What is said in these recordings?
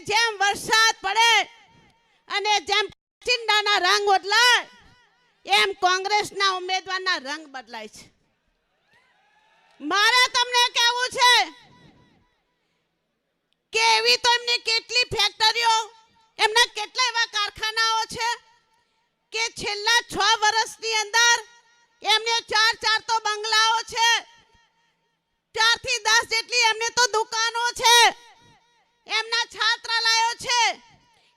જેમ વરસાદ પડે અને જેમ ચિંડાના રંગ બદલાય એમ કોંગ્રેસના ઉમેદવારના રંગ બદલાય છે. મારે તમને કહેવું છે કે એવી તો એમની કેટલી ફેક્ટરીઓ, એમના કેટલા એવા કારખાનાઓ છે કે છેલ્લા 6 વર્ષની અંદર એમને 4 તો બંગલાઓ છે, 4 થી 10 જેટલી એમને તો દુકાનો છે, એમના છાત્રાલયો છે.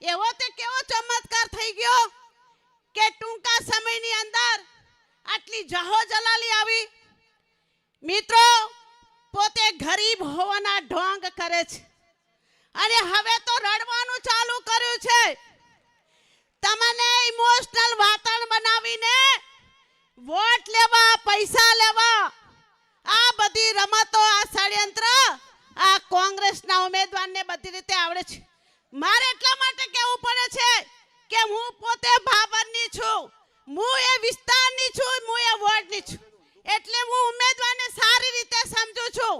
એવો તે કેવો ચમત્કાર થઈ ગયો કે ટૂંકા સમયની અંદર આટલી જાહો જલાલી આવી. મિત્રો, પોતે ગરીબ હોવાના ઢોંગ કરે છે અને હવે તો રડવાનું ચાલુ કર્યું છે. તમને ઇમોશનલ વાતાવરણ બનાવીને વોટ લેવા, પૈસા લેવા, આ બધી રમતો, આ ષડયંત્ર આ કોંગ્રેસના ઉમેદવારને બધી રીતે આવડે છે. મારે એટલા માટે કહેવું પડે છે કે હું પોતે ભાબરની છું, હું એ વિસ્તારની છું, હું એ વોર્ડની છું, એટલે હું ઉમેદવારને સારી રીતે સમજુ છું.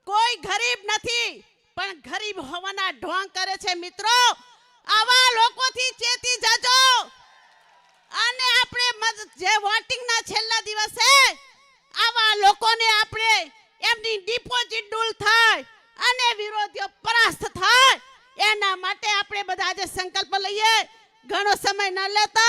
કોઈ ગરીબ નથી, પણ ગરીબ હોવાના ઢોંગ કરે છે. મિત્રો, આવા લોકોથી ચેતી જજો અને આપણે જે વોટિંગના છેલ્લા દિવસે આવા લોકોને આપણે એમની ડિપોઝિટ ડૂલ થાય અને વિરોધીઓ પરાસ્ત થાય, એના માટે આપણે બધા આજે સંકલ્પ લઈએ. ઘણો સમય ન લેતા